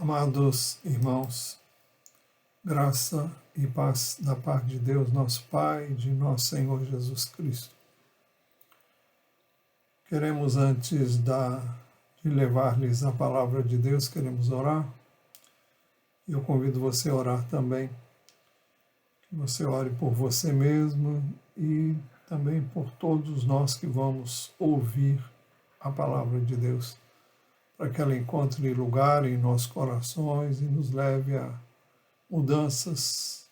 Amados irmãos, graça e paz da parte de Deus, nosso Pai, de nosso Senhor Jesus Cristo. Queremos, antes de levar-lhes a palavra de Deus, queremos orar. E eu convido você a orar também. Que você ore por você mesmo e também por todos nós que vamos ouvir a palavra de Deus, para que ela encontre lugar em nossos corações e nos leve a mudanças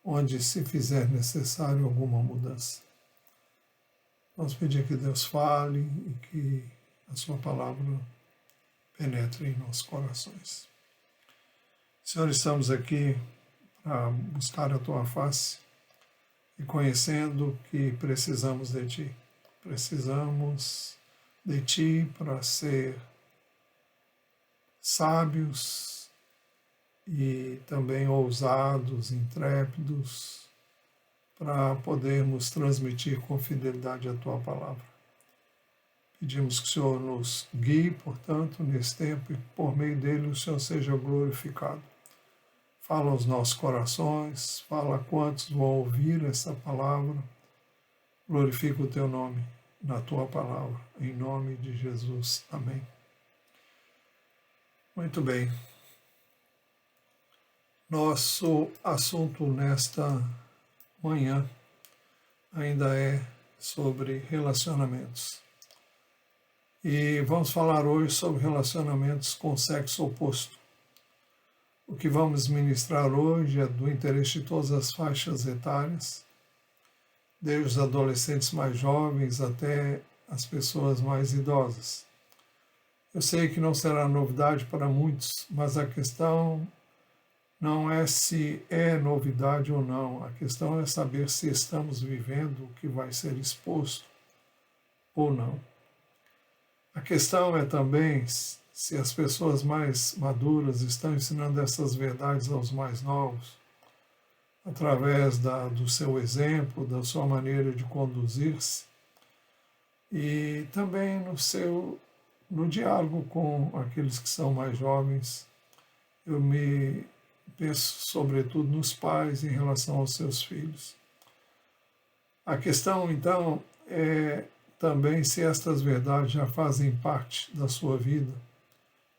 onde se fizer necessário alguma mudança. Vamos pedir que Deus fale e que a sua palavra penetre em nossos corações. Senhor, estamos aqui para buscar a tua face e conhecendo que precisamos de ti. Precisamos de ti para ser sábios e também ousados, intrépidos, para podermos transmitir com fidelidade a tua palavra. Pedimos que o Senhor nos guie, portanto, nesse tempo e por meio dele o Senhor seja glorificado. Fala aos nossos corações, fala a quantos vão ouvir essa palavra. Glorifica o teu nome na tua palavra, em nome de Jesus. Amém. Muito bem. Nosso assunto nesta manhã ainda é sobre relacionamentos. E vamos falar hoje sobre relacionamentos com sexo oposto. O que vamos ministrar hoje é do interesse de todas as faixas etárias, desde os adolescentes mais jovens até as pessoas mais idosas. Eu sei que não será novidade para muitos, mas a questão não é se é novidade ou não. A questão é saber se estamos vivendo o que vai ser exposto ou não. A questão é também se as pessoas mais maduras estão ensinando essas verdades aos mais novos, através do seu exemplo, da sua maneira de conduzir-se, e também no diálogo com aqueles que são mais jovens. Eu me penso sobretudo nos pais em relação aos seus filhos. A questão, então, é também se estas verdades já fazem parte da sua vida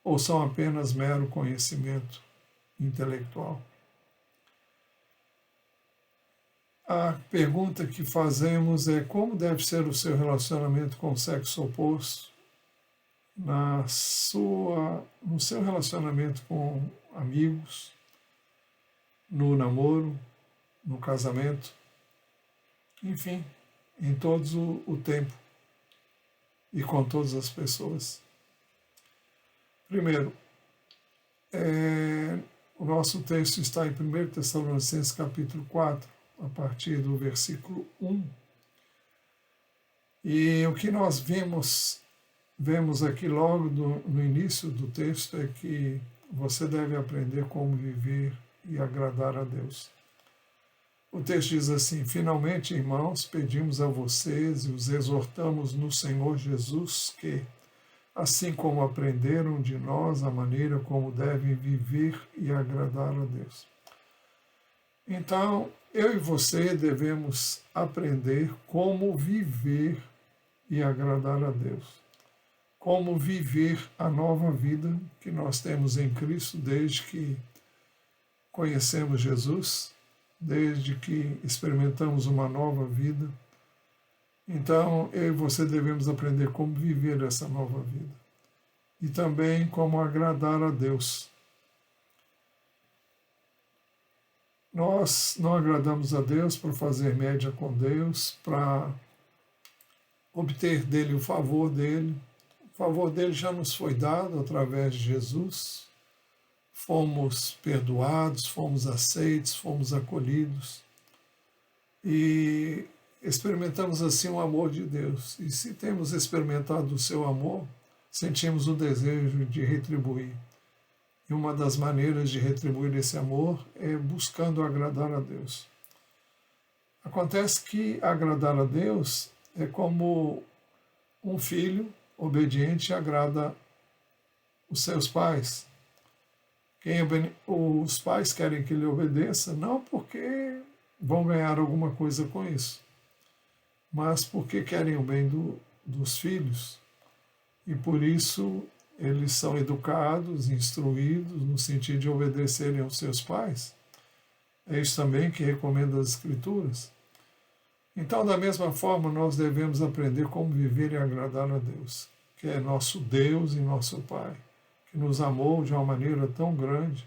ou são apenas mero conhecimento intelectual. A pergunta que fazemos é como deve ser o seu relacionamento com o sexo oposto, no seu relacionamento com amigos, no namoro, no casamento, enfim, em todo o tempo e com todas as pessoas. Primeiro, o nosso texto está em 1 Tessalonicenses capítulo 4, a partir do versículo 1. E o que nós vemos aqui logo no início do texto é que você deve aprender como viver e agradar a Deus. O texto diz assim: finalmente, irmãos, pedimos a vocês e os exortamos no Senhor Jesus que, assim como aprenderam de nós a maneira como devem viver e agradar a Deus. Então, eu e você devemos aprender como viver e agradar a Deus. Como viver a nova vida que nós temos em Cristo desde que conhecemos Jesus, desde que experimentamos uma nova vida. Então, eu e você devemos aprender como viver essa nova vida. E também como agradar a Deus. Nós não agradamos a Deus para fazer média com Deus, para obter dele o favor dele. O favor dele já nos foi dado através de Jesus. Fomos perdoados, fomos aceitos, fomos acolhidos. E experimentamos assim o amor de Deus. E se temos experimentado o seu amor, sentimos o desejo de retribuir. E uma das maneiras de retribuir esse amor é buscando agradar a Deus. Acontece que agradar a Deus é como um filho obediente agrada os seus pais. Os pais querem que ele obedeça, não porque vão ganhar alguma coisa com isso, mas porque querem o bem dos filhos. E por isso eles são educados, instruídos, no sentido de obedecerem aos seus pais. É isso também que recomenda as Escrituras. Então, da mesma forma, nós devemos aprender como viver e agradar a Deus, que é nosso Deus e nosso Pai, que nos amou de uma maneira tão grande.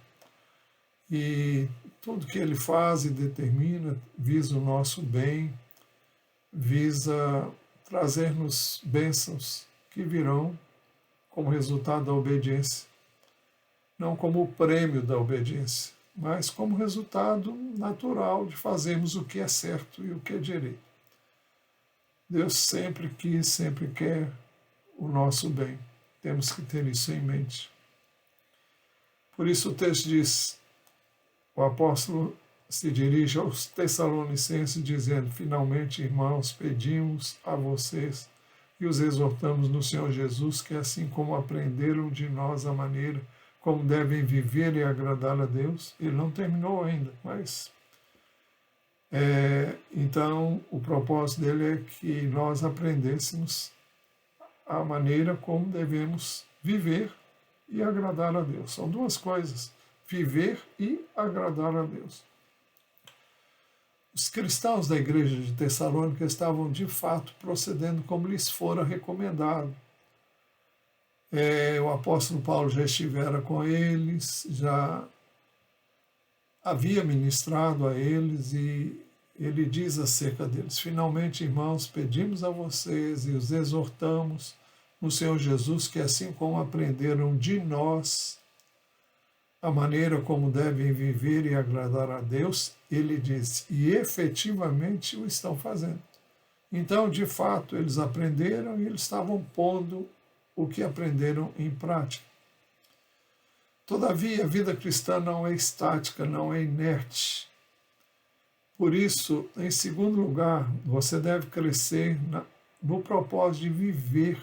E tudo que Ele faz e determina visa o nosso bem, visa trazer-nos bênçãos que virão como resultado da obediência, não como o prêmio da obediência, mas como resultado natural de fazermos o que é certo e o que é direito. Deus sempre quis, sempre quer o nosso bem. Temos que ter isso em mente. Por isso o texto diz, o apóstolo se dirige aos Tessalonicenses dizendo, finalmente, irmãos, pedimos a vocês e os exortamos no Senhor Jesus, que assim como aprenderam de nós a maneira como devem viver e agradar a Deus, ele não terminou ainda, mas então o propósito dele é que nós aprendêssemos a maneira como devemos viver e agradar a Deus. São duas coisas, viver e agradar a Deus. Os cristãos da igreja de Tessalônica estavam de fato procedendo como lhes fora recomendado. O apóstolo Paulo já estivera com eles, já havia ministrado a eles e ele diz acerca deles, finalmente, irmãos, pedimos a vocês e os exortamos no Senhor Jesus que assim como aprenderam de nós a maneira como devem viver e agradar a Deus, ele diz, e efetivamente o estão fazendo. Então, de fato, eles aprenderam e eles estavam pondo o que aprenderam em prática. Todavia, a vida cristã não é estática, não é inerte. Por isso, em segundo lugar, você deve crescer no propósito de viver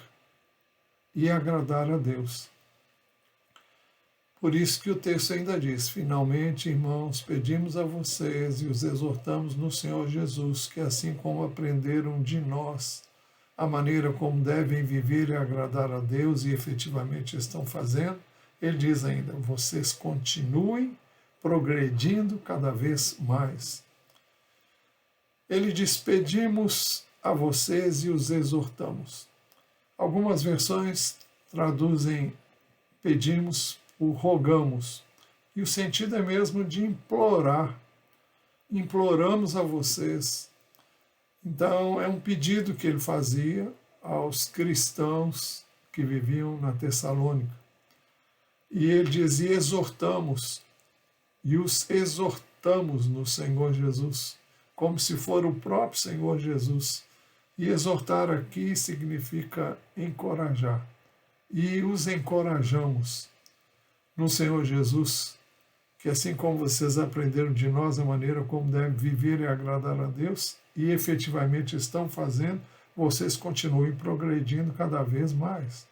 e agradar a Deus. Por isso que o texto ainda diz, finalmente, irmãos, pedimos a vocês e os exortamos no Senhor Jesus, que assim como aprenderam de nós a maneira como devem viver e agradar a Deus e efetivamente estão fazendo, ele diz ainda, vocês continuem progredindo cada vez mais. Ele diz, pedimos a vocês e os exortamos. Algumas versões traduzem pedimos por rogamos, e o sentido é mesmo de implorar. Imploramos a vocês. Então, é um pedido que ele fazia aos cristãos que viviam na Tessalônica. E ele dizia, exortamos, e os exortamos no Senhor Jesus, como se for o próprio Senhor Jesus. E exortar aqui significa encorajar. E os encorajamos no Senhor Jesus, que assim como vocês aprenderam de nós a maneira como devem viver e agradar a Deus, e efetivamente estão fazendo, vocês continuem progredindo cada vez mais.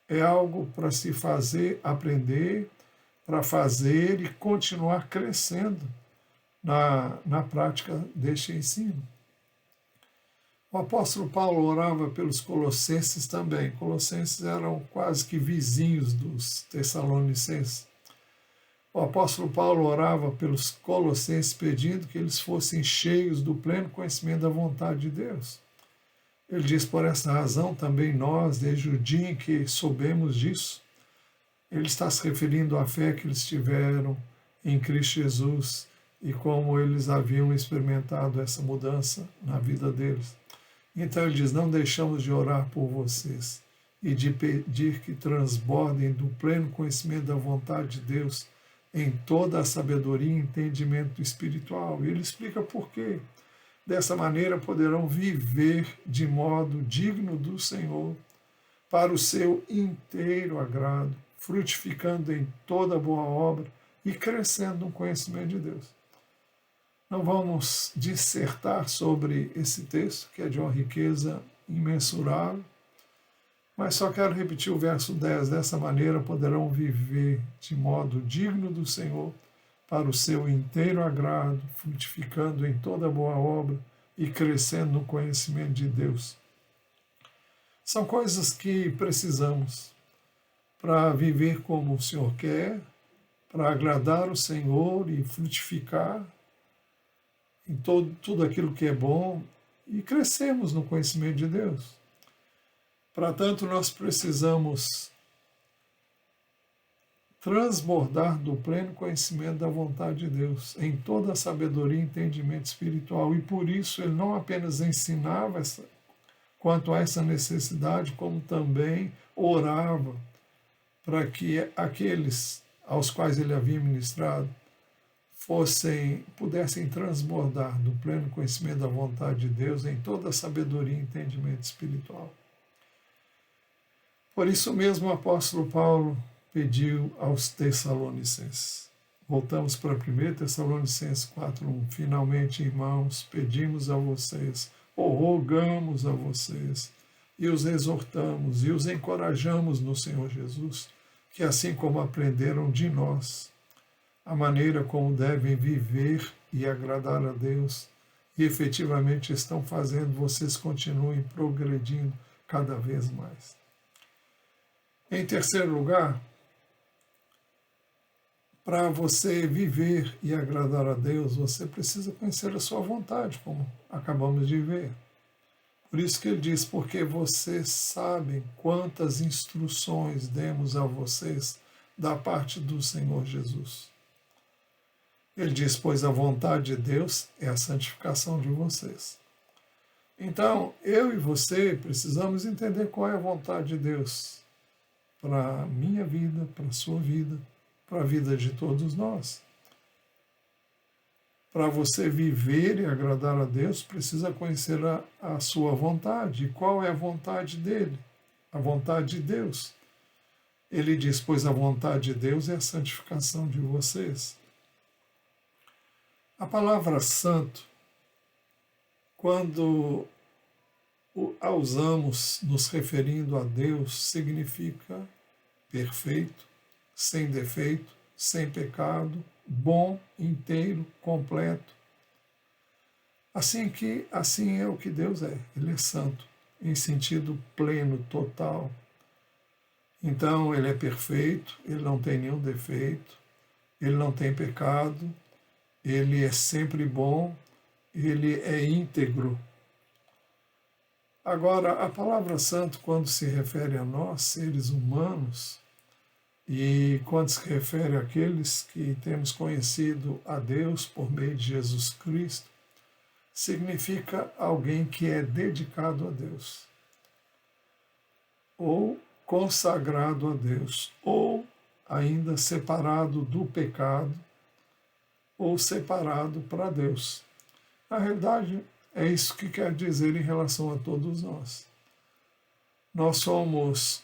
É algo para se fazer, aprender, para fazer e continuar crescendo na prática deste ensino. O apóstolo Paulo orava pelos colossenses também. Colossenses eram quase que vizinhos dos tessalonicenses. O apóstolo Paulo orava pelos colossenses pedindo que eles fossem cheios do pleno conhecimento da vontade de Deus. Ele diz, por essa razão também nós, desde o dia em que soubemos disso, ele está se referindo à fé que eles tiveram em Cristo Jesus e como eles haviam experimentado essa mudança na vida deles. Então ele diz, não deixamos de orar por vocês e de pedir que transbordem do pleno conhecimento da vontade de Deus em toda a sabedoria e entendimento espiritual. E ele explica por quê. Dessa maneira poderão viver de modo digno do Senhor, para o seu inteiro agrado, frutificando em toda boa obra e crescendo no conhecimento de Deus. Não vamos dissertar sobre esse texto, que é de uma riqueza imensurável, Mas só quero repetir o verso 10. Dessa maneira poderão viver de modo digno do Senhor, para o seu inteiro agrado, frutificando em toda boa obra e crescendo no conhecimento de Deus. São coisas que precisamos para viver como o Senhor quer, para agradar o Senhor e frutificar em tudo aquilo que é bom e crescemos no conhecimento de Deus. Para tanto, nós precisamos transbordar do pleno conhecimento da vontade de Deus, em toda a sabedoria e entendimento espiritual. E por isso ele não apenas ensinava quanto a essa necessidade, como também orava para que aqueles aos quais ele havia ministrado pudessem transbordar do pleno conhecimento da vontade de Deus em toda a sabedoria e entendimento espiritual. Por isso mesmo o apóstolo Paulo pediu aos Tessalonicenses. Voltamos para 1 Tessalonicenses 4:1. Finalmente, irmãos, pedimos a vocês, ou rogamos a vocês, e os exortamos e os encorajamos no Senhor Jesus, que assim como aprenderam de nós, a maneira como devem viver e agradar a Deus, e efetivamente estão fazendo, vocês continuem progredindo cada vez mais. Em terceiro lugar, para você viver e agradar a Deus, você precisa conhecer a sua vontade, como acabamos de ver. Por isso que ele diz, porque vocês sabem quantas instruções demos a vocês da parte do Senhor Jesus. Ele diz, pois a vontade de Deus é a santificação de vocês. Então, eu e você precisamos entender qual é a vontade de Deus para a minha vida, para a sua vida, para a vida de todos nós. Para você viver e agradar a Deus, precisa conhecer a sua vontade. E qual é a vontade dele? A vontade de Deus. Ele diz, pois a vontade de Deus é a santificação de vocês. A palavra santo, quando a usamos nos referindo a Deus, significa perfeito, sem defeito, sem pecado, bom, inteiro, completo. Assim é o que Deus é. Ele é santo, em sentido pleno, total. Então, ele é perfeito, ele não tem nenhum defeito, ele não tem pecado, ele é sempre bom, ele é íntegro. Agora, a palavra santo, quando se refere a nós, seres humanos, e quando se refere àqueles que temos conhecido a Deus por meio de Jesus Cristo, significa alguém que é dedicado a Deus, ou consagrado a Deus, ou ainda separado do pecado, ou separado para Deus. Na realidade, é isso que quer dizer em relação a todos nós. Nós fomos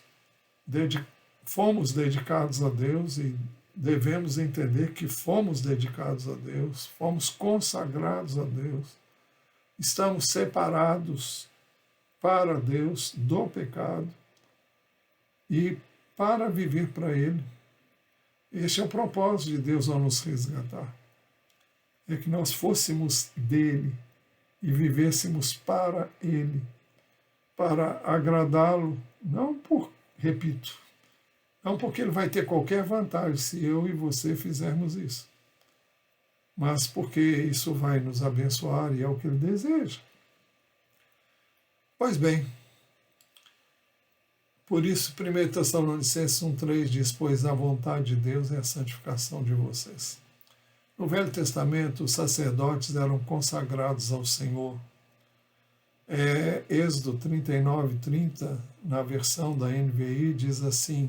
dedicados a Deus e devemos entender que fomos dedicados a Deus, fomos consagrados a Deus, estamos separados para Deus do pecado e para viver para Ele. Este é o propósito de Deus ao nos resgatar. É que nós fôssemos dele e vivêssemos para Ele, para agradá-lo, não porque Ele vai ter qualquer vantagem se eu e você fizermos isso, mas porque isso vai nos abençoar e é o que Ele deseja. Pois bem, por isso 1 Tessalonicenses 1,3 diz, pois a vontade de Deus é a santificação de vocês. No Velho Testamento, os sacerdotes eram consagrados ao Senhor. Êxodo 39:30, na versão da NVI, diz assim,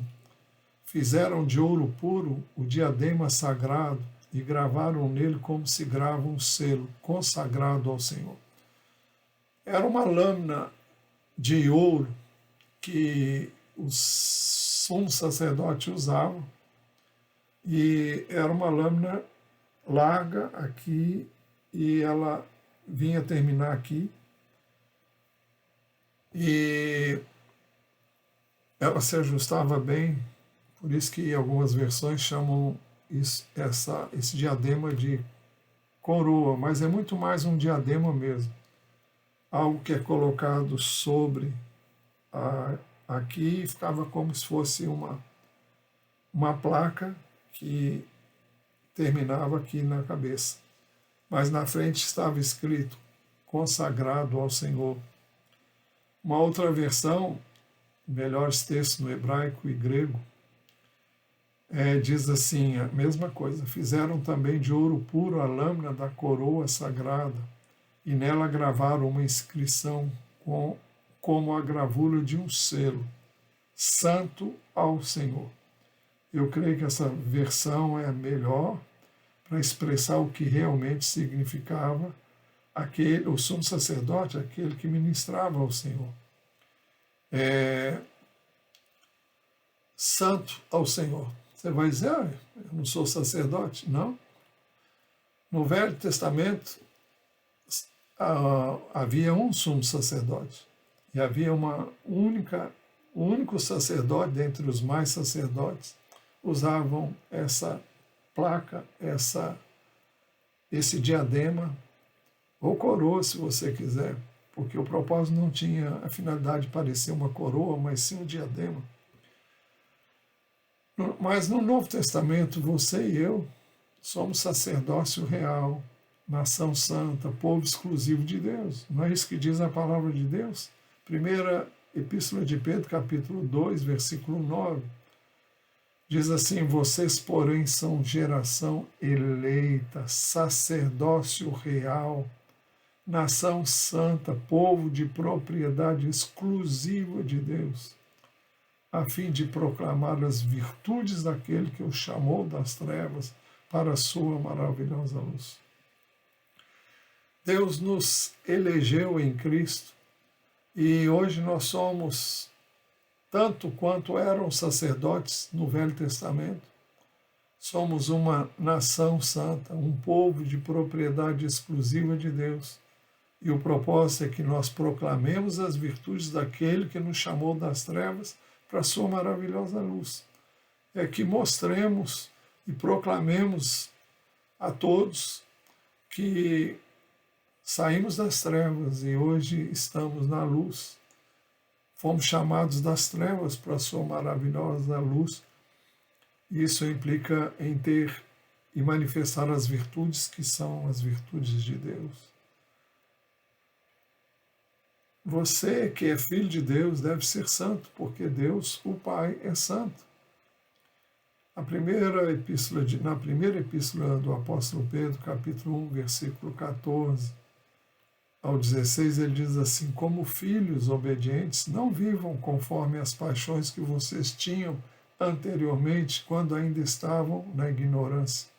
fizeram de ouro puro o diadema sagrado e gravaram nele como se grava um selo, consagrado ao Senhor. Era uma lâmina de ouro que os sumos sacerdotes usavam e era uma lâmina larga aqui e ela vinha terminar aqui. E ela se ajustava bem, por isso que algumas versões chamam esse diadema de coroa, mas é muito mais um diadema mesmo. Algo que é colocado sobre aqui, ficava como se fosse uma placa que terminava aqui na cabeça. Mas na frente estava escrito, consagrado ao Senhor. Uma outra versão, melhores textos no hebraico e grego, diz assim, a mesma coisa. Fizeram também de ouro puro a lâmina da coroa sagrada, e nela gravaram uma inscrição como a gravura de um selo, Santo ao Senhor. Eu creio que essa versão é melhor para expressar o que realmente significava o sumo sacerdote, aquele que ministrava ao Senhor. Santo ao Senhor. Você vai dizer, eu não sou sacerdote? Não. No Velho Testamento, havia um sumo sacerdote. E havia um único sacerdote, dentre os mais sacerdotes, usavam essa placa, esse diadema, ou coroa, se você quiser, porque o propósito não tinha a finalidade de parecer uma coroa, mas sim um diadema. Mas no Novo Testamento, você e eu somos sacerdócio real, nação santa, povo exclusivo de Deus. Não é isso que diz a palavra de Deus? Primeira Epístola de Pedro, capítulo 2, versículo 9. Diz assim, vocês, porém, são geração eleita, sacerdócio real, nação santa, povo de propriedade exclusiva de Deus, a fim de proclamar as virtudes daquele que o chamou das trevas para a sua maravilhosa luz. Deus nos elegeu em Cristo e hoje nós somos, tanto quanto eram sacerdotes no Velho Testamento, somos uma nação santa, um povo de propriedade exclusiva de Deus. E o propósito é que nós proclamemos as virtudes daquele que nos chamou das trevas para a sua maravilhosa luz. É que mostremos e proclamemos a todos que saímos das trevas e hoje estamos na luz. Fomos chamados das trevas para a sua maravilhosa luz. Isso implica em ter e manifestar as virtudes que são as virtudes de Deus. Você que é filho de Deus deve ser santo, porque Deus, o Pai, é santo. Na primeira epístola do apóstolo Pedro, capítulo 1, versículo 14 ao 16, ele diz assim, como filhos obedientes, não vivam conforme as paixões que vocês tinham anteriormente, quando ainda estavam na ignorância.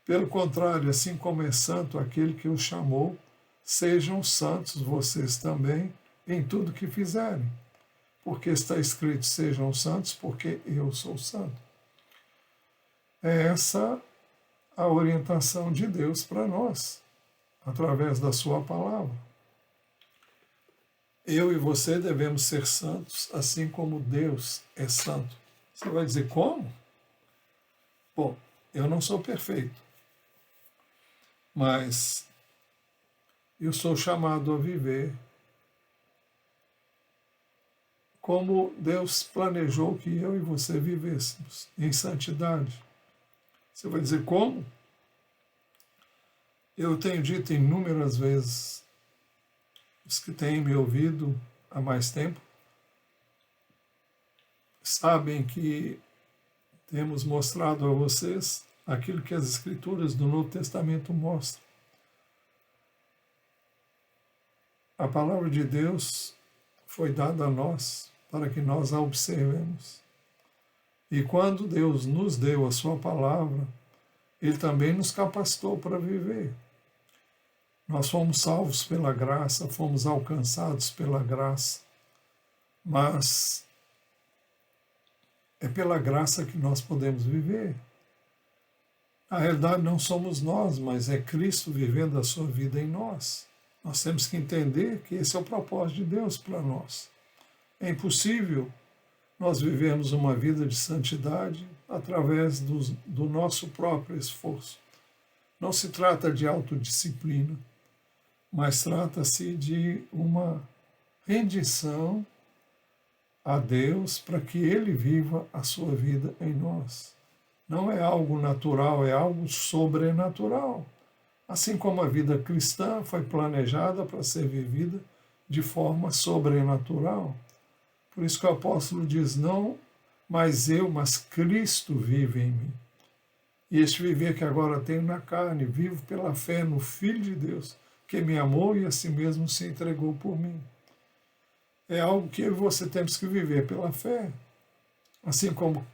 Pelo contrário, assim como é santo aquele que os chamou, sejam santos vocês também em tudo que fizerem, porque está escrito, sejam santos, porque eu sou santo. É essa a orientação de Deus para nós, através da sua palavra. Eu e você devemos ser santos, assim como Deus é santo. Você vai dizer, como? Bom, eu não sou perfeito, mas eu sou chamado a viver como Deus planejou que eu e você vivêssemos, em santidade. Você vai dizer, como? Eu tenho dito inúmeras vezes, os que têm me ouvido há mais tempo, sabem que temos mostrado a vocês aquilo que as Escrituras do Novo Testamento mostram. A palavra de Deus foi dada a nós para que nós a observemos. E quando Deus nos deu a sua palavra, Ele também nos capacitou para viver. Nós fomos salvos pela graça, fomos alcançados pela graça, mas é pela graça que nós podemos viver. Na realidade, não somos nós, mas é Cristo vivendo a sua vida em nós. Nós temos que entender que esse é o propósito de Deus para nós. É impossível nós vivemos uma vida de santidade através do nosso próprio esforço. Não se trata de autodisciplina, mas trata-se de uma rendição a Deus para que Ele viva a sua vida em nós. Não é algo natural, é algo sobrenatural. Assim como a vida cristã foi planejada para ser vivida de forma sobrenatural. Por isso que o apóstolo diz, não mais eu, mas Cristo vive em mim. E este viver que agora tenho na carne, vivo pela fé no Filho de Deus, que me amou e a si mesmo se entregou por mim. É algo que eu e você temos que viver pela fé. Assim como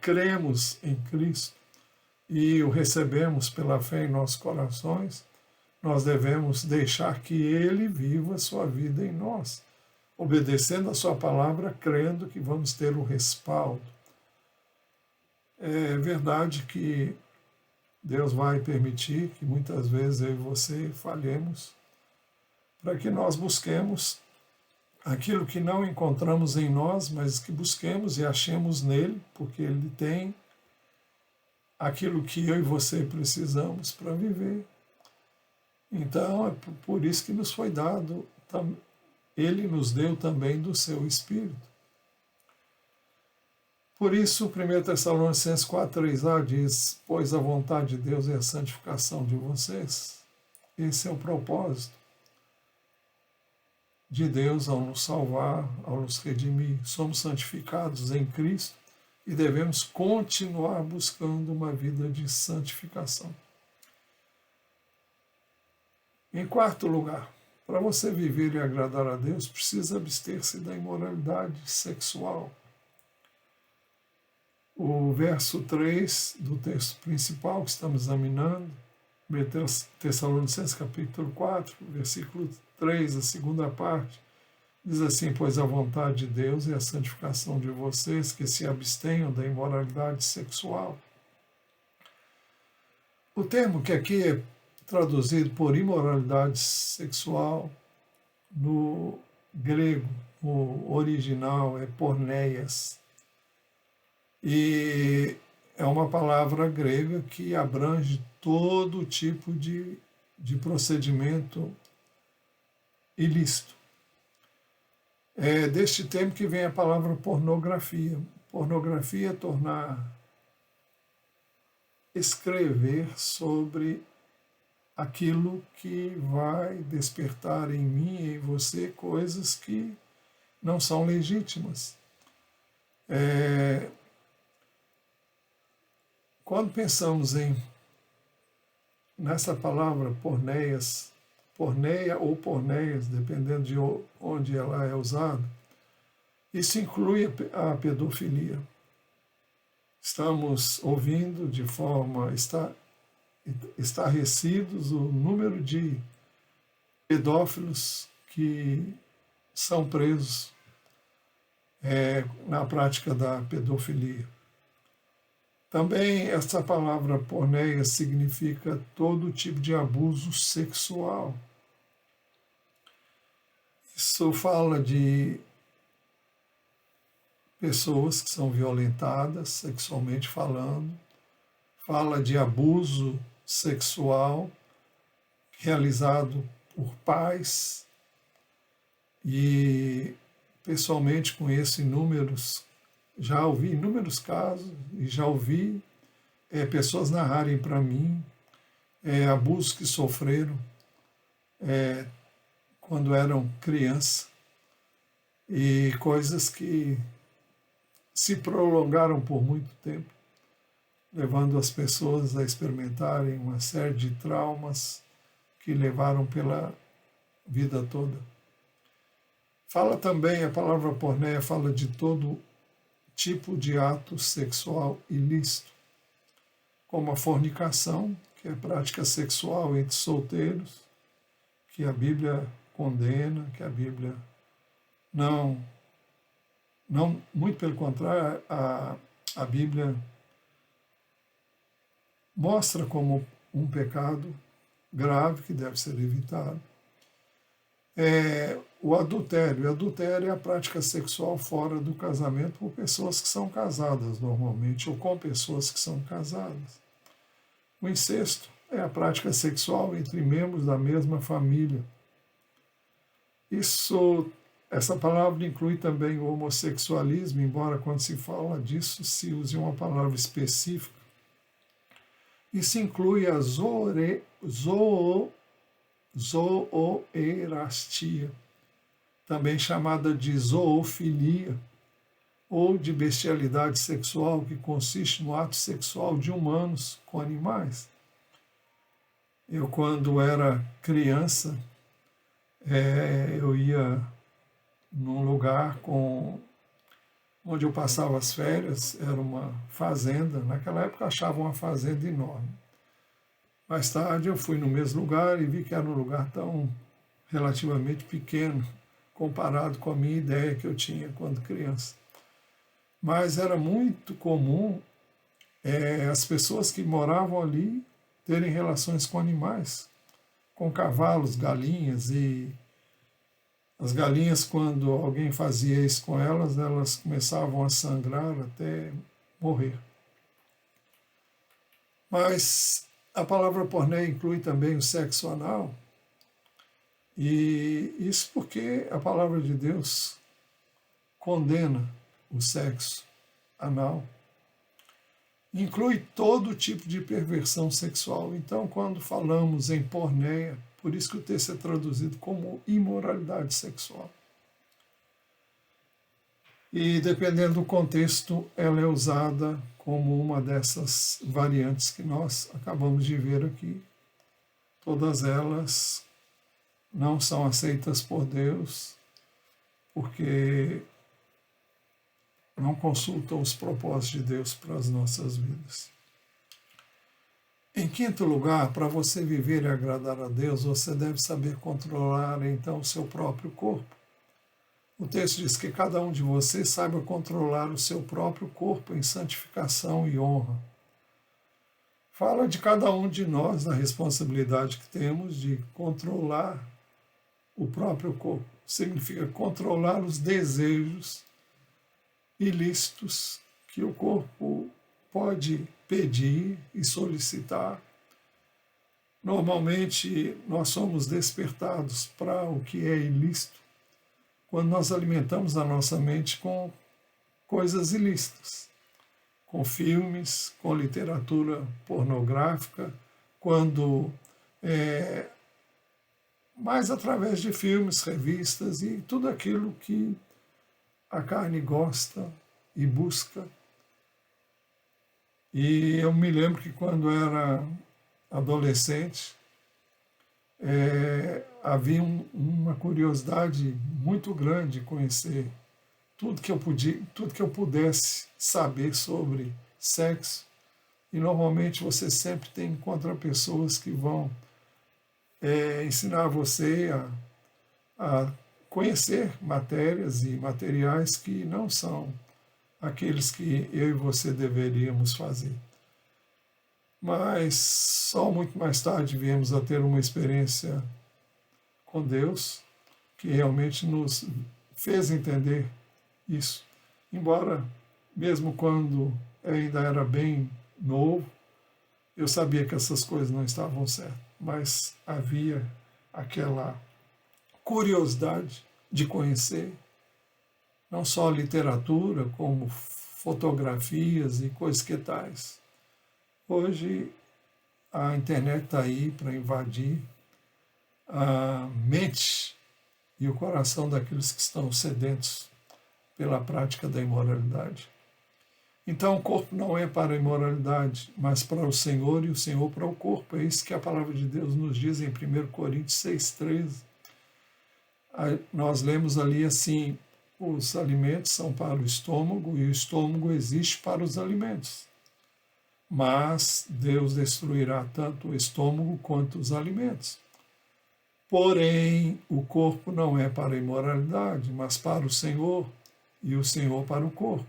cremos em Cristo e o recebemos pela fé em nossos corações, nós devemos deixar que Ele viva a sua vida em nós, obedecendo a sua palavra, crendo que vamos ter o respaldo. É verdade que Deus vai permitir que muitas vezes eu e você falhemos, para que nós busquemos aquilo que não encontramos em nós, mas que busquemos e achemos nele, porque ele tem aquilo que eu e você precisamos para viver. Então, é por isso que nos foi dado, ele nos deu também do seu Espírito. Por isso, 1 Tessalonicenses 4,3a diz, pois a vontade de Deus é a santificação de vocês. Esse é o propósito de Deus ao nos salvar, ao nos redimir. Somos santificados em Cristo e devemos continuar buscando uma vida de santificação. Em quarto lugar, para você viver e agradar a Deus, precisa abster-se da imoralidade sexual. O verso 3 do texto principal que estamos examinando, Tessalonicenses capítulo 4, versículo 3, a segunda parte, diz assim, pois a vontade de Deus é a santificação de vocês, que se abstenham da imoralidade sexual. O termo que aqui é traduzido por imoralidade sexual, no grego, o original é porneias, e é uma palavra grega que abrange todo tipo de procedimento ilícito. É deste termo que vem a palavra pornografia. Pornografia é escrever sobre aquilo que vai despertar em mim e em você coisas que não são legítimas. Quando pensamos nessa palavra porneias, porneia ou porneias, dependendo de onde ela é usada, isso inclui a pedofilia. Estamos ouvindo de forma estarrecidos o número de pedófilos que são presos na prática da pedofilia. Também essa palavra porneia significa todo tipo de abuso sexual. Isso fala de pessoas que são violentadas sexualmente falando, fala de abuso sexual realizado por pais, e pessoalmente conheço já ouvi inúmeros casos e já ouvi pessoas narrarem para mim abusos que sofreram quando eram criança e coisas que se prolongaram por muito tempo, levando as pessoas a experimentarem uma série de traumas que levaram pela vida toda. Fala também, a palavra porneia fala de todo tipo de ato sexual ilícito, como a fornicação, que é a prática sexual entre solteiros, que a Bíblia condena, que a Bíblia não muito pelo contrário, a Bíblia mostra como um pecado grave que deve ser evitado. o adultério. O adultério é a prática sexual fora do casamento por pessoas que são casadas normalmente, ou com pessoas que são casadas. O incesto é a prática sexual entre membros da mesma família. Essa palavra inclui também o homossexualismo, embora quando se fala disso se use uma palavra específica. Isso inclui a zooerastia, também chamada de zoofilia, ou de bestialidade sexual, que consiste no ato sexual de humanos com animais. Eu, quando era criança, eu ia num lugar onde eu passava as férias, era uma fazenda. Naquela época eu achava uma fazenda enorme. Mais tarde eu fui no mesmo lugar e vi que era um lugar tão relativamente pequeno comparado com a minha ideia que eu tinha quando criança. Mas era muito comum as pessoas que moravam ali terem relações com animais, com cavalos, galinhas, e as galinhas, quando alguém fazia isso com elas, elas começavam a sangrar até morrer. Mas a palavra porneia inclui também o sexo anal, e isso porque a palavra de Deus condena o sexo anal. Inclui todo tipo de perversão sexual. Então, quando falamos em porneia, por isso que o texto é traduzido como imoralidade sexual. E, dependendo do contexto, ela é usada como uma dessas variantes que nós acabamos de ver aqui. Todas elas não são aceitas por Deus, porque não consultam os propósitos de Deus para as nossas vidas. Em quinto lugar, para você viver e agradar a Deus, você deve saber controlar então o seu próprio corpo. O texto diz que cada um de vocês saiba controlar o seu próprio corpo em santificação e honra. Fala de cada um de nós, da responsabilidade que temos de controlar o próprio corpo. Significa controlar os desejos ilícitos que o corpo pode pedir e solicitar. Normalmente, nós somos despertados para o que é ilícito quando nós alimentamos a nossa mente com coisas ilícitas, com filmes, com literatura pornográfica, quando mais através de filmes, revistas e tudo aquilo que a carne gosta e busca. E eu me lembro que quando era adolescente, havia uma curiosidade muito grande de conhecer tudo que eu pudesse saber sobre sexo. E normalmente você sempre encontra pessoas que vão ensinar você a conhecer matérias e materiais que não são aqueles que eu e você deveríamos fazer. Mas só muito mais tarde viemos a ter uma experiência com Deus que realmente nos fez entender isso. Embora, mesmo quando eu ainda era bem novo, eu sabia que essas coisas não estavam certas, mas havia aquela curiosidade de conhecer não só a literatura, como fotografias e coisas que tais. Hoje a internet está aí para invadir a mente e o coração daqueles que estão sedentos pela prática da imoralidade. Então o corpo não é para a imoralidade, mas para o Senhor e o Senhor para o corpo. É isso que a palavra de Deus nos diz em 1 Coríntios 6,13. Nós lemos ali assim: os alimentos são para o estômago e o estômago existe para os alimentos. Mas Deus destruirá tanto o estômago quanto os alimentos. Porém, o corpo não é para a imoralidade, mas para o Senhor e o Senhor para o corpo.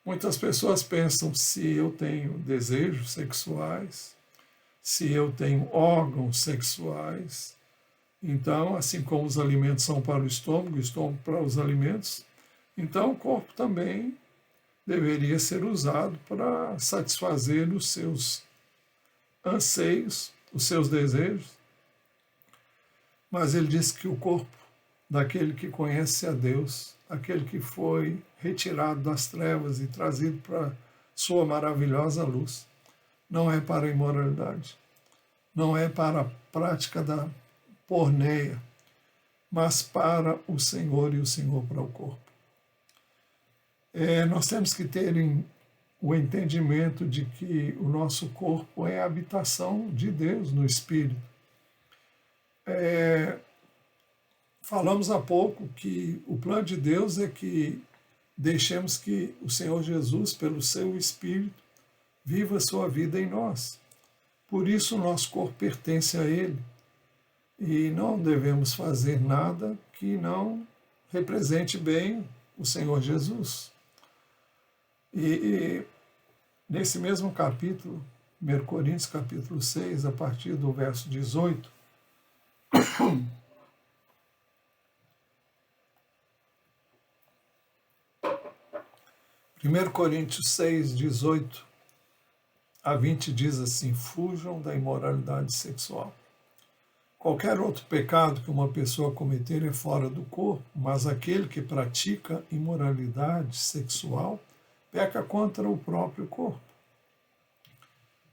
Muitas pessoas pensam: se eu tenho desejos sexuais, se eu tenho órgãos sexuais, Então, assim como os alimentos são para o estômago para os alimentos, então o corpo também deveria ser usado para satisfazer os seus anseios, os seus desejos. Mas ele diz que o corpo daquele que conhece a Deus, aquele que foi retirado das trevas e trazido para sua maravilhosa luz, não é para a imoralidade, não é para a prática da porneia, mas para o Senhor e o Senhor para o corpo. Nós temos que ter o entendimento de que o nosso corpo é a habitação de Deus no Espírito. Falamos há pouco que o plano de Deus é que deixemos que o Senhor Jesus, pelo seu Espírito, viva a sua vida em nós. Por isso o nosso corpo pertence a Ele. E não devemos fazer nada que não represente bem o Senhor Jesus. E nesse mesmo capítulo, 1 Coríntios capítulo 6, a partir do verso 18, 1 Coríntios 6, 18 a 20 diz assim: fujam da imoralidade sexual. Qualquer outro pecado que uma pessoa cometer é fora do corpo, mas aquele que pratica imoralidade sexual peca contra o próprio corpo.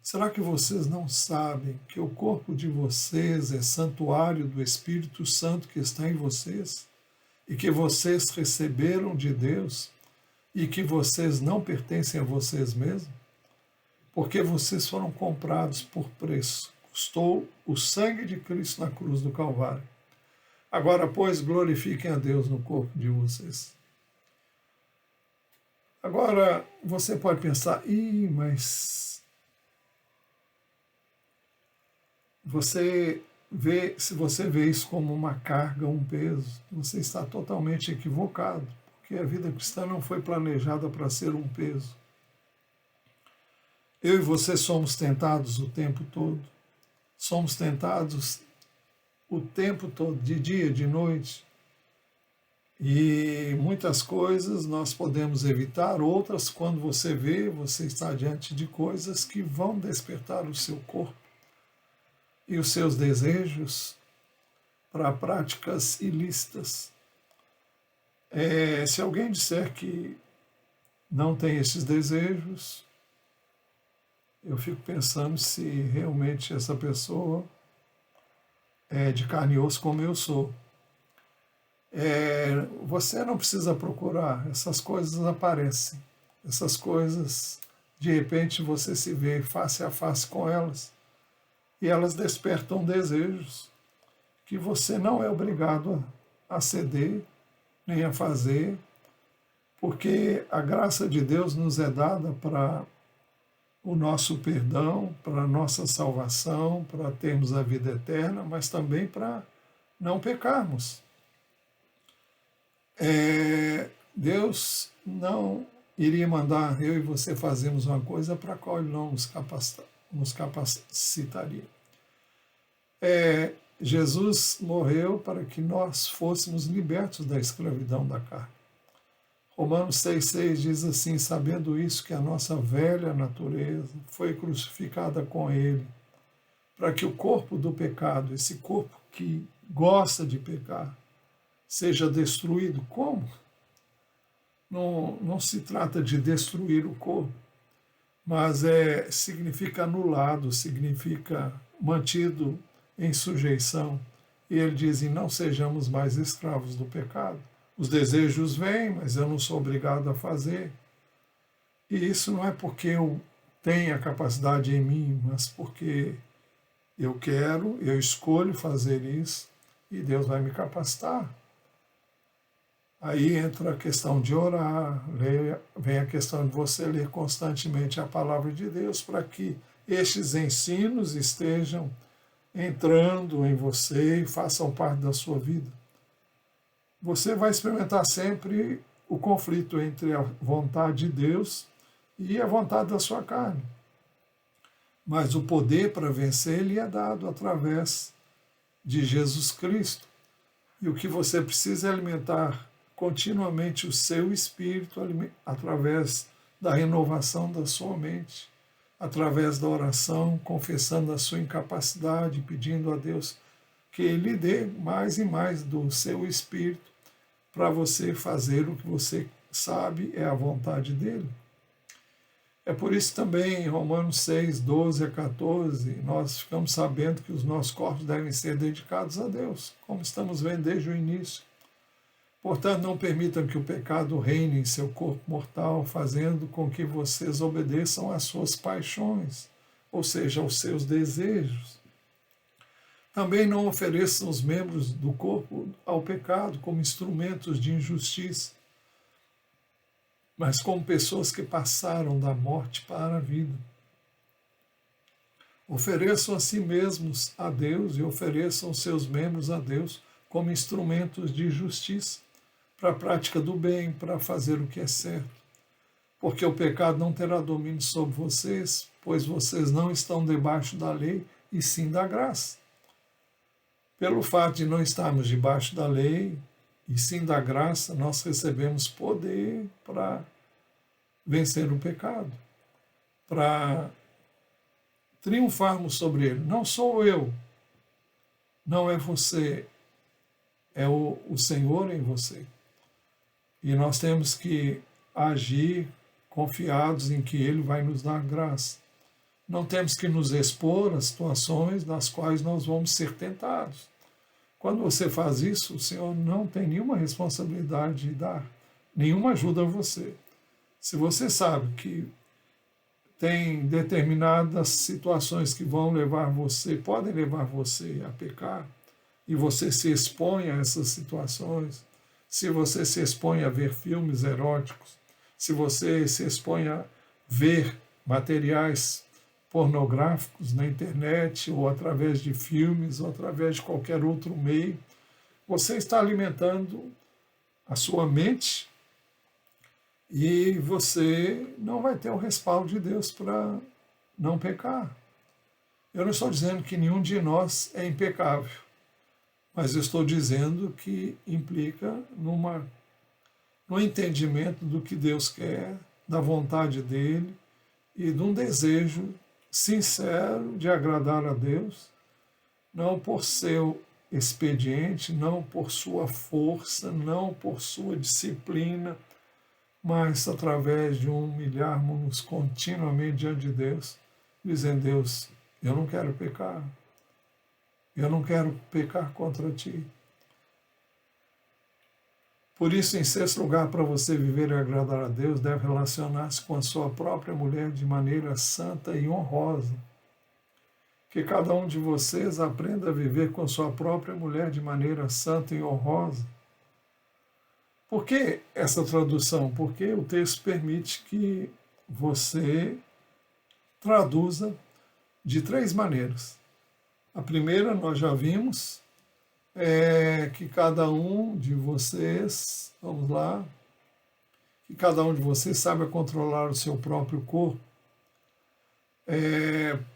Será que vocês não sabem que o corpo de vocês é santuário do Espírito Santo que está em vocês e que vocês receberam de Deus e que vocês não pertencem a vocês mesmos? Porque vocês foram comprados por preço. Custou o sangue de Cristo na cruz do Calvário. Agora, pois, glorifiquem a Deus no corpo de vocês. Agora, você pode pensar, mas se você vê isso como uma carga, um peso, você está totalmente equivocado, porque a vida cristã não foi planejada para ser um peso. Eu e você somos tentados o tempo todo. Somos tentados o tempo todo, de dia, de noite. E muitas coisas nós podemos evitar, outras, quando você vê, você está diante de coisas que vão despertar o seu corpo e os seus desejos para práticas ilícitas. Se alguém disser que não tem esses desejos, eu fico pensando se realmente essa pessoa é de carne e osso como eu sou. Você não precisa procurar, essas coisas aparecem. Essas coisas, de repente, você se vê face a face com elas e elas despertam desejos que você não é obrigado a ceder, nem a fazer, porque a graça de Deus nos é dada para o nosso perdão, para a nossa salvação, para termos a vida eterna, mas também para não pecarmos. Deus não iria mandar eu e você fazermos uma coisa para a qual Ele não nos capacitaria. Jesus morreu para que nós fôssemos libertos da escravidão da carne. Romanos 6,6 diz assim: sabendo isso, que a nossa velha natureza foi crucificada com Ele, para que o corpo do pecado, esse corpo que gosta de pecar, seja destruído. Como? Não se trata de destruir o corpo, mas significa anulado, significa mantido em sujeição. E ele diz: e não sejamos mais escravos do pecado. Os desejos vêm, mas eu não sou obrigado a fazer. E isso não é porque eu tenho a capacidade em mim, mas porque eu quero, eu escolho fazer isso e Deus vai me capacitar. Aí entra a questão de orar, vem a questão de você ler constantemente a palavra de Deus para que estes ensinos estejam entrando em você e façam parte da sua vida. Você vai experimentar sempre o conflito entre a vontade de Deus e a vontade da sua carne. Mas o poder para vencer lhe é dado através de Jesus Cristo. E o que você precisa é alimentar continuamente o seu espírito através da renovação da sua mente, através da oração, confessando a sua incapacidade, pedindo a Deus que Ele dê mais e mais do seu espírito para você fazer o que você sabe é a vontade dEle. É por isso também em Romanos 6, 12 a 14, nós ficamos sabendo que os nossos corpos devem ser dedicados a Deus, como estamos vendo desde o início. Portanto, não permitam que o pecado reine em seu corpo mortal, fazendo com que vocês obedeçam às suas paixões, ou seja, aos seus desejos. Também não ofereçam os membros do corpo ao pecado como instrumentos de injustiça, mas como pessoas que passaram da morte para a vida. Ofereçam a si mesmos a Deus e ofereçam os seus membros a Deus como instrumentos de justiça, para a prática do bem, para fazer o que é certo. Porque o pecado não terá domínio sobre vocês, pois vocês não estão debaixo da lei, e sim da graça. Pelo fato de não estarmos debaixo da lei, e sim da graça, nós recebemos poder para vencer o pecado, para triunfarmos sobre ele. Não sou eu, não é você, é o Senhor em você. E nós temos que agir confiados em que Ele vai nos dar graça. Não temos que nos expor a situações nas quais nós vamos ser tentados. Quando você faz isso, o Senhor não tem nenhuma responsabilidade de dar nenhuma ajuda a você. Se você sabe que tem determinadas situações que vão levar você, podem levar você a pecar, e você se expõe a essas situações, se você se expõe a ver filmes eróticos, se você se expõe a ver materiais pornográficos na internet, ou através de filmes, ou através de qualquer outro meio, você está alimentando a sua mente e você não vai ter o respaldo de Deus para não pecar. Eu não estou dizendo que nenhum de nós é impecável, mas eu estou dizendo que implica no entendimento do que Deus quer, da vontade dEle e de um desejo sincero de agradar a Deus, não por seu expediente, não por sua força, não por sua disciplina, mas através de humilharmos continuamente diante de Deus, dizendo: Deus, eu não quero pecar. Eu não quero pecar contra ti. Por isso, em sexto lugar, para você viver e agradar a Deus, deve relacionar-se com a sua própria mulher de maneira santa e honrosa. Que cada um de vocês aprenda a viver com sua própria mulher de maneira santa e honrosa. Por que essa tradução? Porque o texto permite que você traduza de três maneiras. A primeira, nós já vimos, é que cada um de vocês, vamos lá, que cada um de vocês saiba controlar o seu próprio corpo.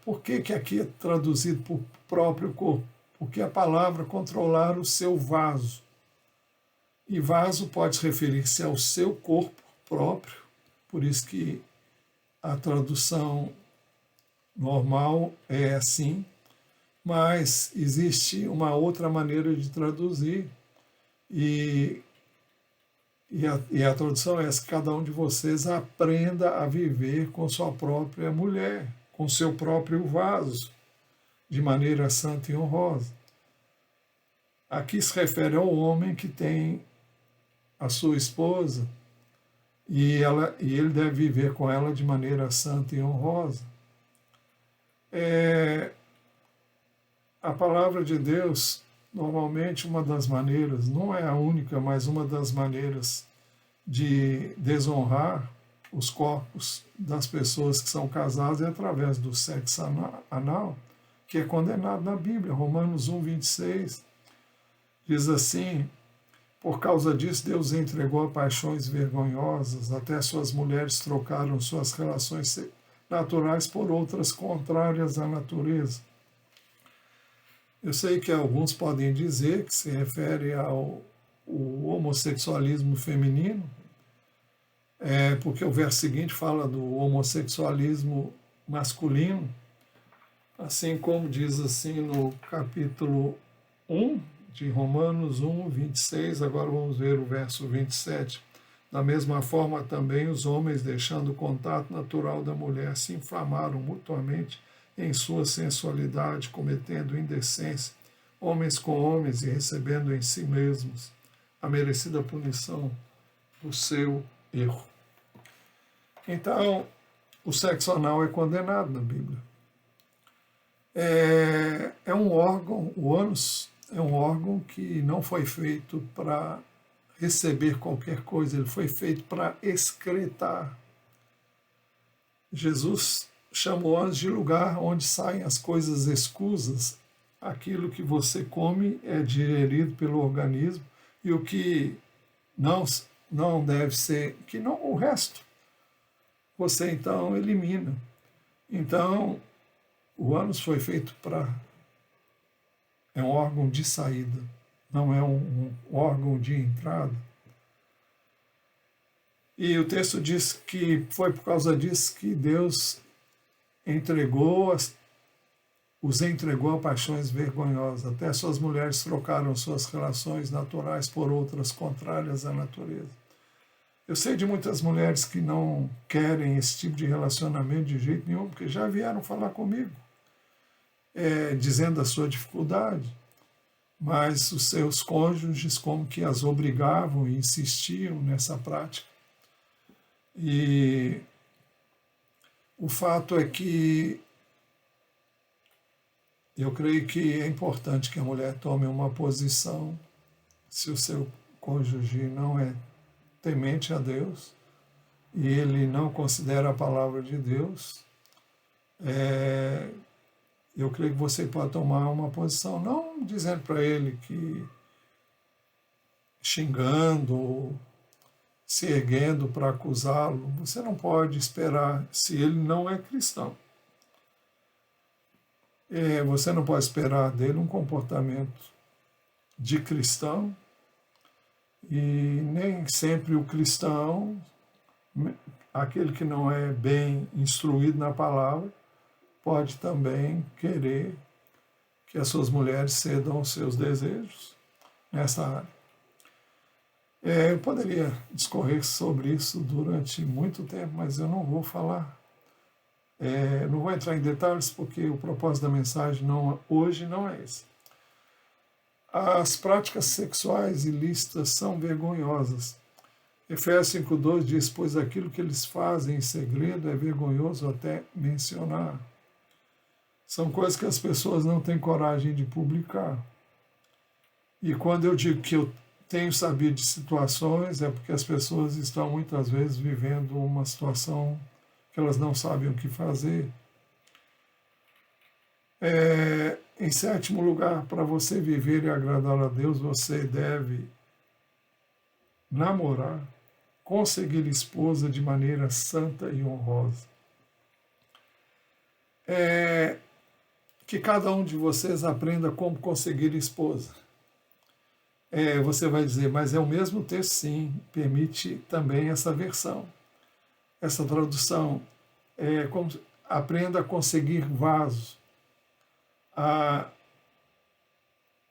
Por que aqui é traduzido por próprio corpo? Porque a palavra controlar o seu vaso. E vaso pode referir-se ao seu corpo próprio, por isso que a tradução normal é assim, mas existe uma outra maneira de traduzir, e a tradução é essa: que cada um de vocês aprenda a viver com sua própria mulher, com seu próprio vaso, de maneira santa e honrosa. Aqui se refere ao homem que tem a sua esposa e ele deve viver com ela de maneira santa e honrosa. A palavra de Deus, normalmente uma das maneiras, não é a única, mas uma das maneiras de desonrar os corpos das pessoas que são casadas é através do sexo anal, que é condenado na Bíblia. Romanos 1, 26 diz assim: por causa disso Deus entregou a paixões vergonhosas, até suas mulheres trocaram suas relações naturais por outras contrárias à natureza. Eu sei que alguns podem dizer que se refere ao o homossexualismo feminino, porque o verso seguinte fala do homossexualismo masculino, assim como diz assim no capítulo 1 de Romanos 1, 26, agora vamos ver o verso 27. Da mesma forma também os homens, deixando o contato natural da mulher, se inflamaram mutuamente em sua sensualidade, cometendo indecência, homens com homens e recebendo em si mesmos a merecida punição do seu erro. Então, o sexo anal é condenado na Bíblia. É um órgão, o ânus é um órgão que não foi feito para receber qualquer coisa, ele foi feito para excretar. Jesus chamou o ânus de lugar onde saem as coisas escusas, aquilo que você come é digerido pelo organismo e o que não deve ser, que não o resto, você então elimina. Então, o ânus foi feito é um órgão de saída, não é um órgão de entrada. E o texto diz que foi por causa disso que Deus os entregou a paixões vergonhosas. Até suas mulheres trocaram suas relações naturais por outras contrárias à natureza. Eu sei de muitas mulheres que não querem esse tipo de relacionamento de jeito nenhum, porque já vieram falar comigo, dizendo a sua dificuldade, mas os seus cônjuges como que as obrigavam e insistiam nessa prática. E o fato é que eu creio que é importante que a mulher tome uma posição, se o seu cônjuge não é temente a Deus e ele não considera a palavra de Deus, eu creio que você pode tomar uma posição, não dizendo para ele que xingando, se erguendo para acusá-lo, você não pode esperar se ele não é cristão. Você não pode esperar dele um comportamento de cristão, e nem sempre o cristão, aquele que não é bem instruído na palavra, pode também querer que as suas mulheres cedam aos seus desejos nessa área. Eu poderia discorrer sobre isso durante muito tempo, mas eu não vou falar. Não vou entrar em detalhes porque o propósito da mensagem hoje não é esse. As práticas sexuais ilícitas são vergonhosas. Efésios 5,2 diz, pois aquilo que eles fazem em segredo é vergonhoso até mencionar. São coisas que as pessoas não têm coragem de publicar. E quando eu digo que eu tenho sabido de situações, é porque as pessoas estão muitas vezes vivendo uma situação que elas não sabem o que fazer. Em sétimo lugar, para você viver e agradar a Deus, você deve namorar, conseguir esposa de maneira santa e honrosa. Que cada um de vocês aprenda como conseguir esposa. Você vai dizer, mas é o mesmo texto, sim, permite também essa versão. Essa tradução como aprenda a conseguir vaso, a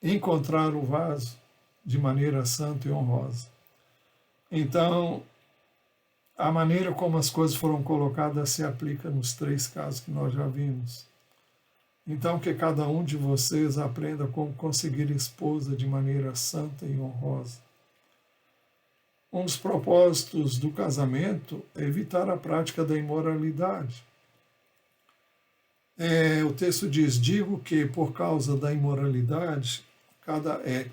encontrar o vaso de maneira santa e honrosa. Então, a maneira como as coisas foram colocadas se aplica nos três casos que nós já vimos. Então, que cada um de vocês aprenda como conseguir esposa de maneira santa e honrosa. Um dos propósitos do casamento é evitar a prática da imoralidade. O texto diz, digo que por causa da imoralidade,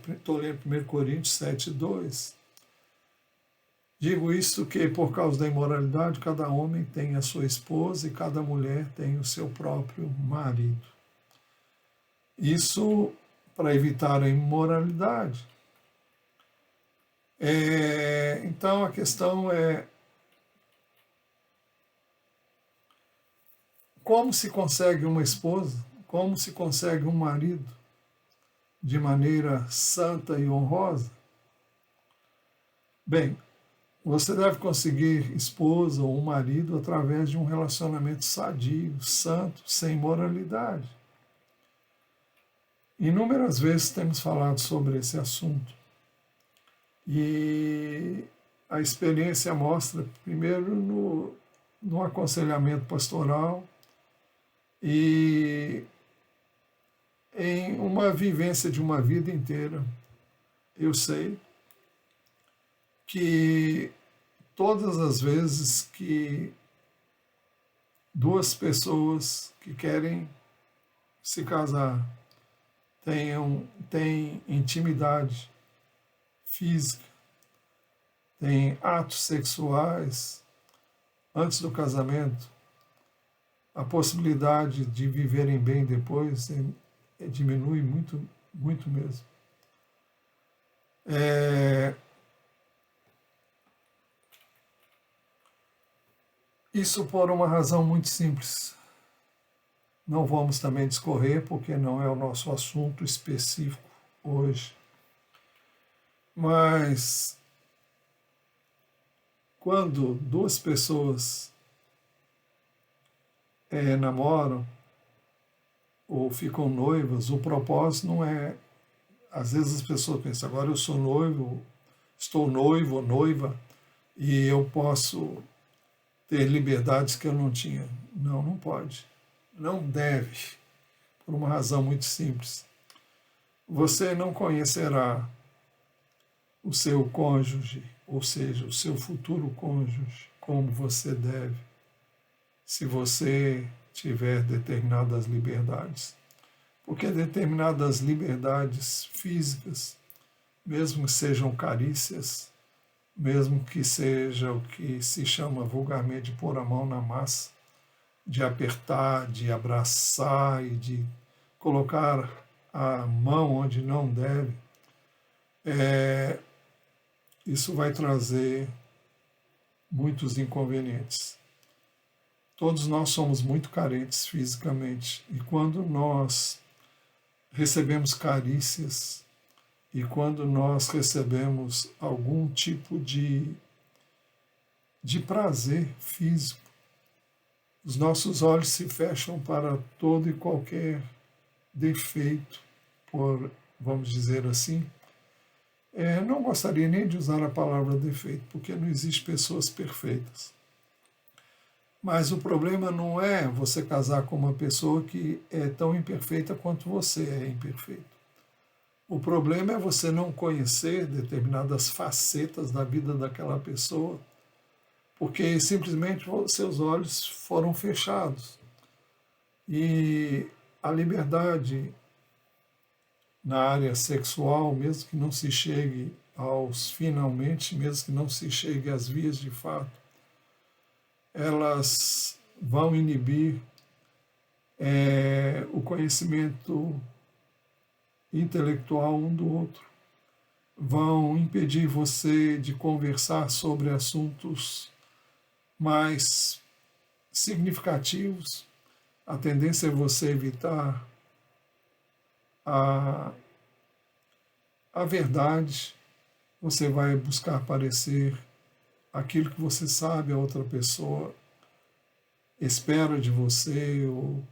estou lendo 1 Coríntios 7,2. Digo isto que por causa da imoralidade, cada homem tem a sua esposa e cada mulher tem o seu próprio marido. Isso para evitar a imoralidade. Então a questão é como se consegue uma esposa, como se consegue um marido. de maneira santa e honrosa? Bem, você deve conseguir esposa ou marido através de um relacionamento sadio, santo, sem moralidade. Inúmeras vezes temos falado sobre esse assunto e a experiência mostra, primeiro, no aconselhamento pastoral e em uma vivência de uma vida inteira. Eu sei que todas as vezes que duas pessoas que querem se casar têm intimidade física, têm atos sexuais antes do casamento, a possibilidade de viverem bem depois diminui muito, muito mesmo. Isso por uma razão muito simples. Não vamos também discorrer, porque não é o nosso assunto específico hoje. Mas quando duas pessoas namoram ou ficam noivas, o propósito não é... Às vezes as pessoas pensam, agora eu sou noivo, estou noivo ou noiva, e eu posso ter liberdades que eu não tinha. Não, não pode. Não deve, por uma razão muito simples. Você não conhecerá o seu cônjuge, ou seja, o seu futuro cônjuge, como você deve, se você tiver determinadas liberdades. Porque determinadas liberdades físicas, mesmo que sejam carícias, mesmo que seja o que se chama vulgarmente de pôr a mão na massa, de apertar, de abraçar e de colocar a mão onde não deve, isso vai trazer muitos inconvenientes. Todos nós somos muito carentes fisicamente, e quando nós recebemos carícias e quando nós recebemos algum tipo de prazer físico, os nossos olhos se fecham para todo e qualquer defeito, vamos dizer assim. Não gostaria nem de usar a palavra defeito, porque não existe pessoas perfeitas. Mas o problema não é você casar com uma pessoa que é tão imperfeita quanto você é imperfeito. O problema é você não conhecer determinadas facetas da vida daquela pessoa, porque simplesmente seus olhos foram fechados. E a liberdade na área sexual, mesmo que não se chegue aos finalmente, mesmo que não se chegue às vias de fato, elas vão inibir o conhecimento intelectual um do outro, vão impedir você de conversar sobre assuntos mais significativos. A tendência é você evitar a verdade, você vai buscar parecer aquilo que você sabe a outra pessoa espera de você ou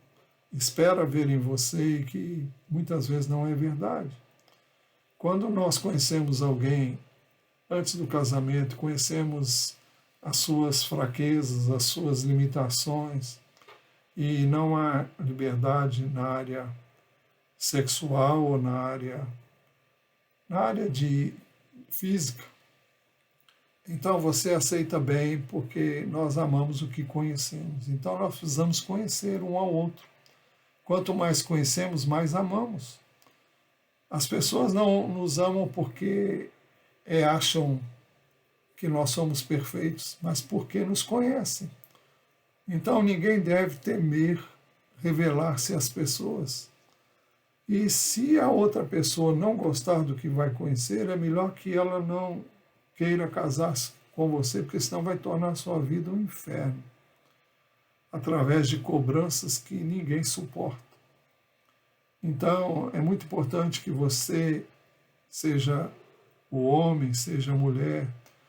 espera ver em você e que muitas vezes não é verdade. Quando nós conhecemos alguém antes do casamento, conhecemos as suas fraquezas, as suas limitações, e não há liberdade na área sexual ou na área de física, então você aceita bem porque nós amamos o que conhecemos. Então nós precisamos conhecer um ao outro. Quanto mais conhecemos, mais amamos. As pessoas não nos amam porque acham que nós somos perfeitos, mas porque nos conhecem. Então ninguém deve temer revelar-se às pessoas. E se a outra pessoa não gostar do que vai conhecer, é melhor que ela não queira casar-se com você, porque senão vai tornar a sua vida um inferno, através de cobranças que ninguém suporta. Então, é muito importante que você, seja o homem, seja a mulher,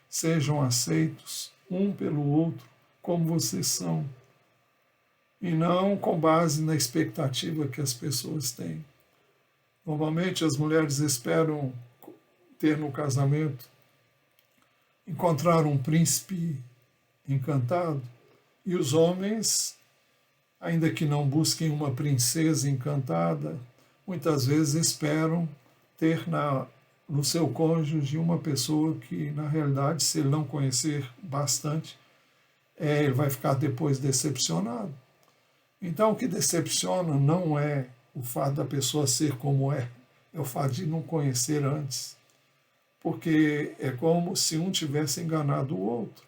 sejam aceitos um pelo outro, como vocês são, e não com base na expectativa que as pessoas têm. Normalmente as mulheres esperam ter no casamento, encontrar um príncipe encantado, e os homens, ainda que não busquem uma princesa encantada, muitas vezes esperam ter no seu cônjuge uma pessoa que, na realidade, se ele não conhecer bastante, ele vai ficar depois decepcionado. Então, o que decepciona não é o fato da pessoa ser como é o fato de não conhecer antes. Porque é como se um tivesse enganado o outro.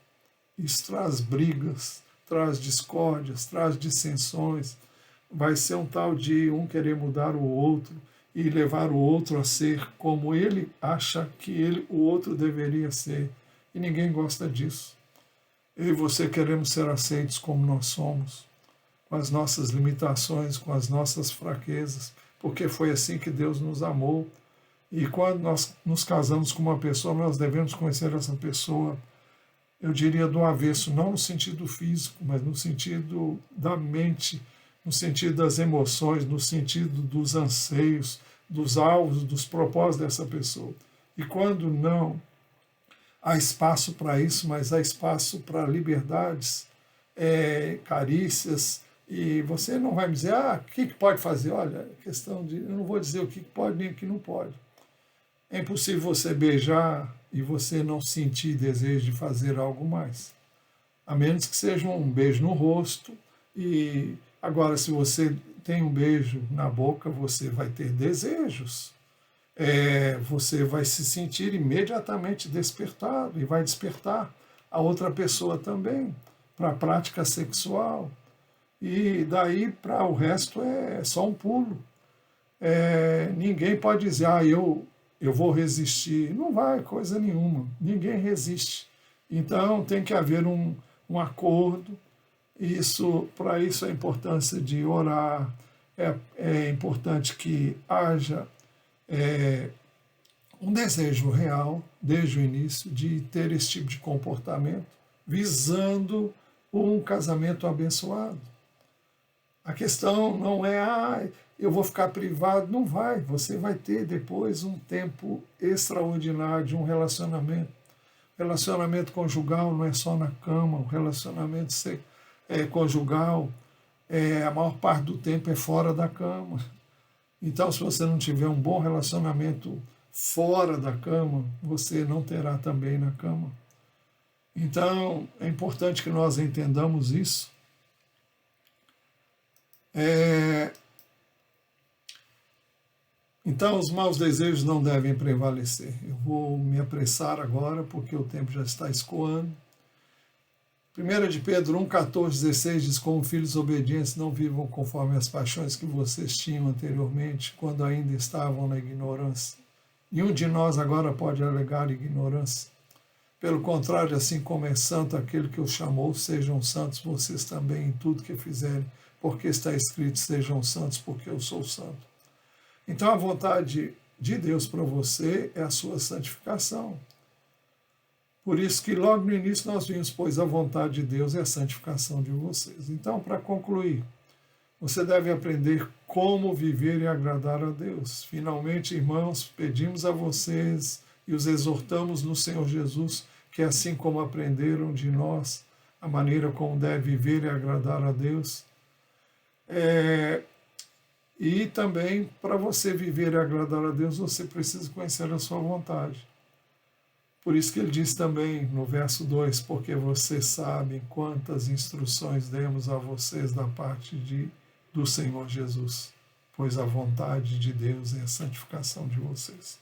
Isso traz brigas, traz discórdias, traz dissensões. Vai ser um tal de um querer mudar o outro e levar o outro a ser como ele acha que o outro deveria ser. E ninguém gosta disso. Eu e você queremos ser aceitos como nós somos, com as nossas limitações, com as nossas fraquezas, porque foi assim que Deus nos amou. E quando nós nos casamos com uma pessoa, nós devemos conhecer essa pessoa, eu diria do avesso, não no sentido físico, mas no sentido da mente, no sentido das emoções, no sentido dos anseios, dos alvos, dos propósitos dessa pessoa. E quando não há espaço para isso, mas há espaço para liberdades, carícias, e você não vai me dizer, o que pode fazer? Olha, questão de, eu não vou dizer o que pode nem o que não pode. É impossível você beijar e você não sentir desejo de fazer algo mais. A menos que seja um beijo no rosto. E agora, se você tem um beijo na boca, você vai ter desejos. Você vai se sentir imediatamente despertado e vai despertar a outra pessoa também para a prática sexual. E daí para o resto é só um pulo. Ninguém pode dizer, eu vou resistir. Não vai, coisa nenhuma. Ninguém resiste. Então tem que haver um acordo. Para isso a importância de orar, é importante que haja um desejo real, desde o início, de ter esse tipo de comportamento, visando um casamento abençoado. A questão não é, eu vou ficar privado. Não vai. Você vai ter depois um tempo extraordinário de um relacionamento. Relacionamento conjugal não é só na cama, o relacionamento conjugal, a maior parte do tempo é fora da cama. Então, se você não tiver um bom relacionamento fora da cama, você não terá também na cama. Então, é importante que nós entendamos isso. Então, os maus desejos não devem prevalecer. Eu vou me apressar agora, porque o tempo já está escoando. 1 de Pedro 1, 14, 16 diz: como filhos obedientes, não vivam conforme as paixões que vocês tinham anteriormente, quando ainda estavam na ignorância. Nenhum de nós agora pode alegar ignorância. Pelo contrário, assim como é santo aquele que os chamou, sejam santos vocês também em tudo que fizerem, porque está escrito: sejam santos, porque eu sou santo. Então a vontade de Deus para você é a sua santificação. Por isso que logo no início nós vimos, pois a vontade de Deus é a santificação de vocês. Então, para concluir, você deve aprender como viver e agradar a Deus. Finalmente, irmãos, pedimos a vocês e os exortamos no Senhor Jesus, que assim como aprenderam de nós a maneira como deve viver e agradar a Deus, e também, para você viver e agradar a Deus, você precisa conhecer a sua vontade. Por isso que ele diz também no verso 2, porque vocês sabem quantas instruções demos a vocês da parte do Senhor Jesus, pois a vontade de Deus é a santificação de vocês.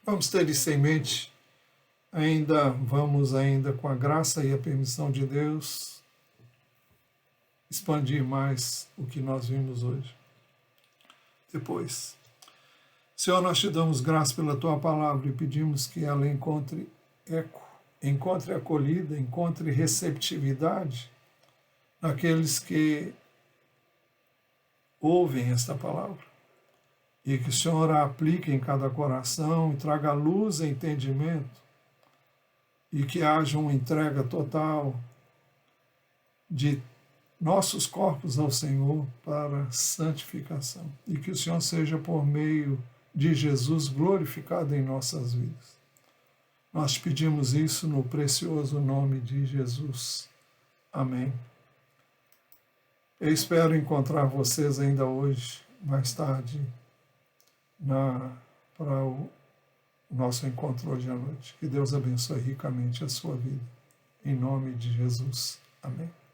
Vamos ter isso em mente. Vamos com a graça e a permissão de Deus, expandir mais o que nós vimos hoje. Depois, Senhor, nós te damos graça pela tua palavra e pedimos que ela encontre eco, encontre acolhida, encontre receptividade naqueles que ouvem esta palavra. E que o Senhor a aplique em cada coração e traga luz e entendimento, e que haja uma entrega total de nossos corpos ao Senhor para santificação. E que o Senhor seja, por meio de Jesus, glorificado em nossas vidas. Nós te pedimos isso no precioso nome de Jesus. Amém. Eu espero encontrar vocês ainda hoje, mais tarde, para o nosso encontro hoje à noite. Que Deus abençoe ricamente a sua vida. Em nome de Jesus. Amém.